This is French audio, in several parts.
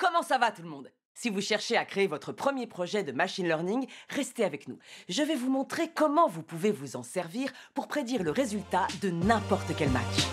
Comment ça va tout le monde? Si vous cherchez à créer votre premier projet de machine learning, restez avec nous. Je vais vous montrer comment vous pouvez vous en servir pour prédire le résultat de n'importe quel match.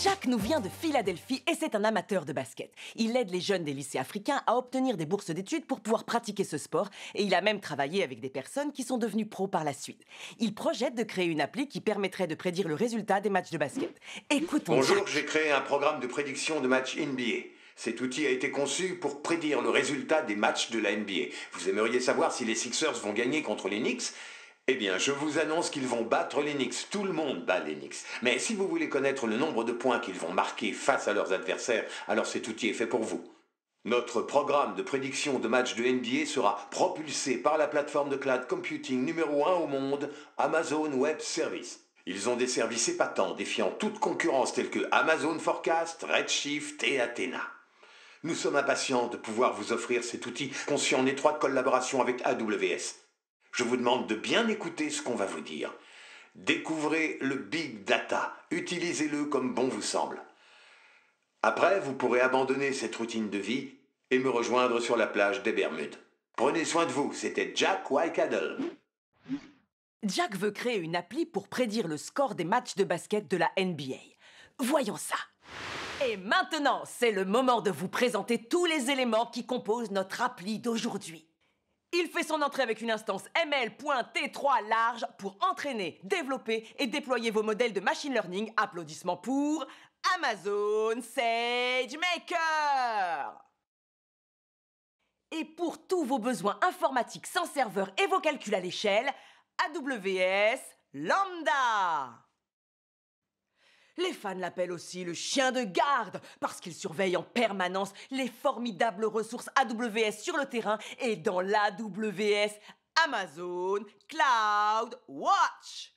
Jack nous vient de Philadelphie et c'est un amateur de basket. Il aide les jeunes des lycées africains à obtenir des bourses d'études pour pouvoir pratiquer ce sport et il a même travaillé avec des personnes qui sont devenues pros par la suite. Il projette de créer une appli qui permettrait de prédire le résultat des matchs de basket. Écoutons Bonjour, Jack. j'ai créé un programme de prédiction de matchs NBA. Cet outil a été conçu pour prédire le résultat des matchs de la NBA. Vous aimeriez savoir si les Sixers vont gagner contre les Knicks? Eh bien, je vous annonce qu'ils vont battre les Knicks. Tout le monde bat les Knicks. Mais si vous voulez connaître le nombre de points qu'ils vont marquer face à leurs adversaires, alors cet outil est fait pour vous. Notre programme de prédiction de matchs de NBA sera propulsé par la plateforme de cloud computing numéro 1 au monde, Amazon Web Services. Ils ont des services épatants défiant toute concurrence tels que Amazon Forecast, Redshift et Athena. Nous sommes impatients de pouvoir vous offrir cet outil conçu en étroite collaboration avec AWS. Je vous demande de bien écouter ce qu'on va vous dire. Découvrez le Big Data, utilisez-le comme bon vous semble. Après, vous pourrez abandonner cette routine de vie et me rejoindre sur la plage des Bermudes. Prenez soin de vous, c'était Jack Whitecadle. Jack veut créer une appli pour prédire le score des matchs de basket de la NBA. Voyons ça. Et maintenant, c'est le moment de vous présenter tous les éléments qui composent notre appli d'aujourd'hui. Il fait son entrée avec une instance ML.T3 large pour entraîner, développer et déployer vos modèles de machine learning. Applaudissements pour Amazon SageMaker. Et pour tous vos besoins informatiques sans serveur et vos calculs à l'échelle, AWS Lambda. Les fans l'appellent aussi le chien de garde parce qu'il surveille en permanence les formidables ressources AWS sur le terrain et dans l'AWS Amazon Cloud Watch.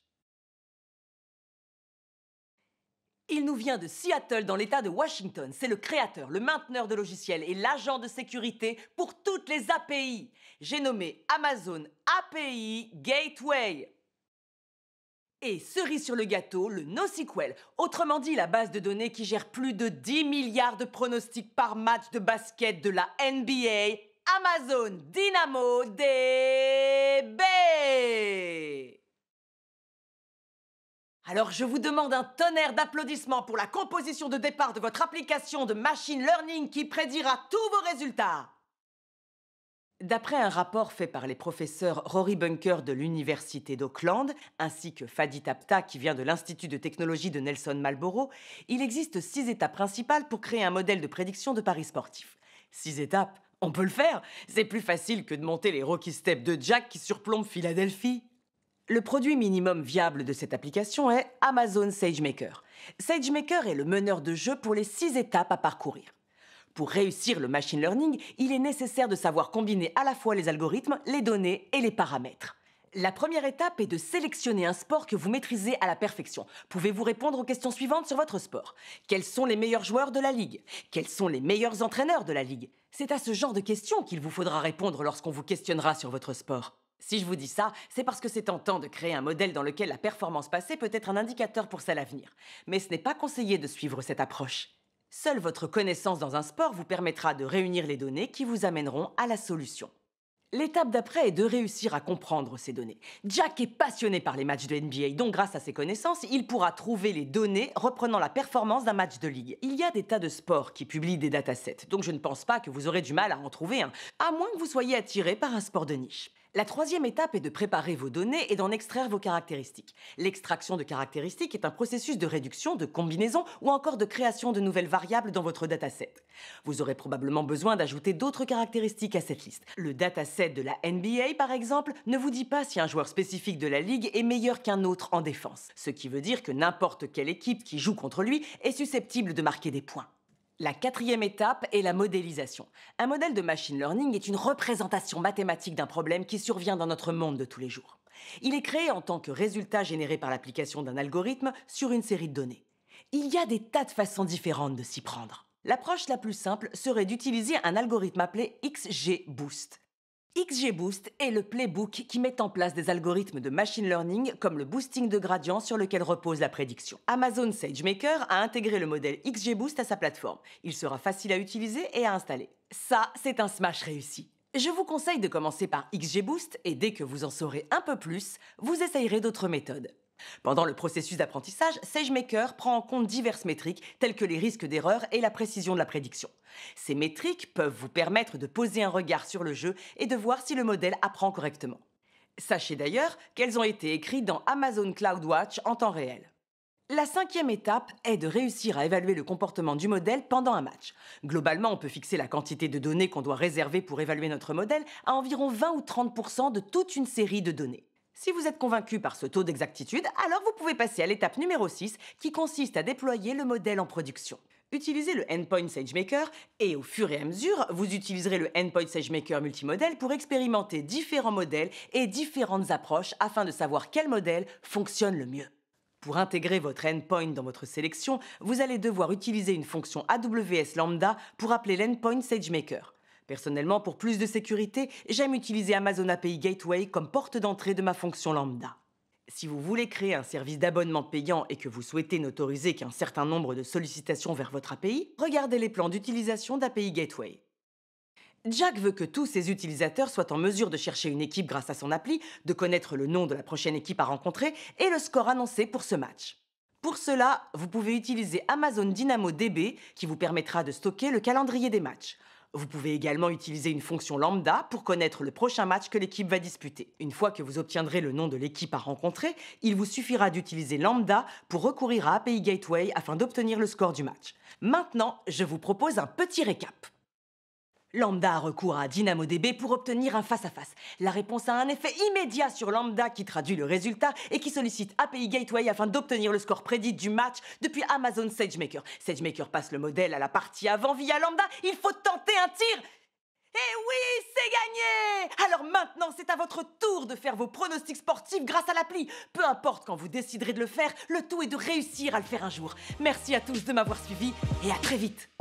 Il nous vient de Seattle dans l'État de Washington. C'est le créateur, le mainteneur de logiciels et l'agent de sécurité pour toutes les API. J'ai nommé Amazon API Gateway. Et cerise sur le gâteau, le NoSQL, autrement dit la base de données qui gère plus de 10 milliards de pronostics par match de basket de la NBA, Amazon DynamoDB. Alors je vous demande un tonnerre d'applaudissements pour la composition de départ de votre application de machine learning qui prédira tous vos résultats. D'après un rapport fait par les professeurs Rory Bunker de l'Université d'Auckland, ainsi que Fadi Tapta qui vient de l'Institut de technologie de Nelson Marlborough, il existe 6 étapes principales pour créer un modèle de prédiction de paris sportifs. 6 étapes, on peut le faire. C'est plus facile que de monter les Rocky Steps de Jack qui surplombe Philadelphie. Le produit minimum viable de cette application est Amazon SageMaker. SageMaker est le meneur de jeu pour les 6 étapes à parcourir. Pour réussir le machine learning, il est nécessaire de savoir combiner à la fois les algorithmes, les données et les paramètres. La première étape est de sélectionner un sport que vous maîtrisez à la perfection. Pouvez-vous répondre aux questions suivantes sur votre sport? Quels sont les meilleurs joueurs de la ligue? Quels sont les meilleurs entraîneurs de la ligue? C'est à ce genre de questions qu'il vous faudra répondre lorsqu'on vous questionnera sur votre sport. Si je vous dis ça, c'est parce que c'est tentant de créer un modèle dans lequel la performance passée peut être un indicateur pour celle à venir. Mais ce n'est pas conseillé de suivre cette approche. Seule votre connaissance dans un sport vous permettra de réunir les données qui vous amèneront à la solution. L'étape d'après est de réussir à comprendre ces données. Jack est passionné par les matchs de NBA, donc grâce à ses connaissances, il pourra trouver les données reprenant la performance d'un match de ligue. Il y a des tas de sports qui publient des datasets, donc je ne pense pas que vous aurez du mal à en trouver un, à moins que vous soyez attiré par un sport de niche. La troisième étape est de préparer vos données et d'en extraire vos caractéristiques. L'extraction de caractéristiques est un processus de réduction, de combinaison ou encore de création de nouvelles variables dans votre dataset. Vous aurez probablement besoin d'ajouter d'autres caractéristiques à cette liste. Le dataset de la NBA, par exemple, ne vous dit pas si un joueur spécifique de la ligue est meilleur qu'un autre en défense, ce qui veut dire que n'importe quelle équipe qui joue contre lui est susceptible de marquer des points. La quatrième étape est la modélisation. Un modèle de machine learning est une représentation mathématique d'un problème qui survient dans notre monde de tous les jours. Il est créé en tant que résultat généré par l'application d'un algorithme sur une série de données. Il y a des tas de façons différentes de s'y prendre. L'approche la plus simple serait d'utiliser un algorithme appelé XGBoost. XGBoost est le playbook qui met en place des algorithmes de machine learning comme le boosting de gradient sur lequel repose la prédiction. Amazon SageMaker a intégré le modèle XGBoost à sa plateforme. Il sera facile à utiliser et à installer. Ça, c'est un smash réussi. Je vous conseille de commencer par XGBoost et dès que vous en saurez un peu plus, vous essayerez d'autres méthodes. Pendant le processus d'apprentissage, SageMaker prend en compte diverses métriques telles que les risques d'erreur et la précision de la prédiction. Ces métriques peuvent vous permettre de poser un regard sur le jeu et de voir si le modèle apprend correctement. Sachez d'ailleurs qu'elles ont été écrites dans Amazon CloudWatch en temps réel. La 5e étape est de réussir à évaluer le comportement du modèle pendant un match. Globalement, on peut fixer la quantité de données qu'on doit réserver pour évaluer notre modèle à environ 20 ou 30% de toute une série de données. Si vous êtes convaincu par ce taux d'exactitude, alors vous pouvez passer à l'étape numéro 6 qui consiste à déployer le modèle en production. Utilisez le Endpoint SageMaker et au fur et à mesure, vous utiliserez le Endpoint SageMaker multimodèle pour expérimenter différents modèles et différentes approches afin de savoir quel modèle fonctionne le mieux. Pour intégrer votre endpoint dans votre sélection, vous allez devoir utiliser une fonction AWS Lambda pour appeler l'endpoint SageMaker. Personnellement, pour plus de sécurité, j'aime utiliser Amazon API Gateway comme porte d'entrée de ma fonction Lambda. Si vous voulez créer un service d'abonnement payant et que vous souhaitez n'autoriser qu'un certain nombre de sollicitations vers votre API, regardez les plans d'utilisation d'API Gateway. Jack veut que tous ses utilisateurs soient en mesure de chercher une équipe grâce à son appli, de connaître le nom de la prochaine équipe à rencontrer et le score annoncé pour ce match. Pour cela, vous pouvez utiliser Amazon DynamoDB qui vous permettra de stocker le calendrier des matchs. Vous pouvez également utiliser une fonction lambda pour connaître le prochain match que l'équipe va disputer. Une fois que vous obtiendrez le nom de l'équipe à rencontrer, il vous suffira d'utiliser lambda pour recourir à API Gateway afin d'obtenir le score du match. Maintenant, je vous propose un petit récap. Lambda a recours à DynamoDB pour obtenir un face-à-face. La réponse a un effet immédiat sur Lambda qui traduit le résultat et qui sollicite API Gateway afin d'obtenir le score prédit du match depuis Amazon SageMaker. SageMaker passe le modèle à la partie avant via Lambda. Il faut tenter un tir. Et oui, c'est gagné! Alors maintenant, c'est à votre tour de faire vos pronostics sportifs grâce à l'appli. Peu importe quand vous déciderez de le faire, le tout est de réussir à le faire un jour. Merci à tous de m'avoir suivi et à très vite.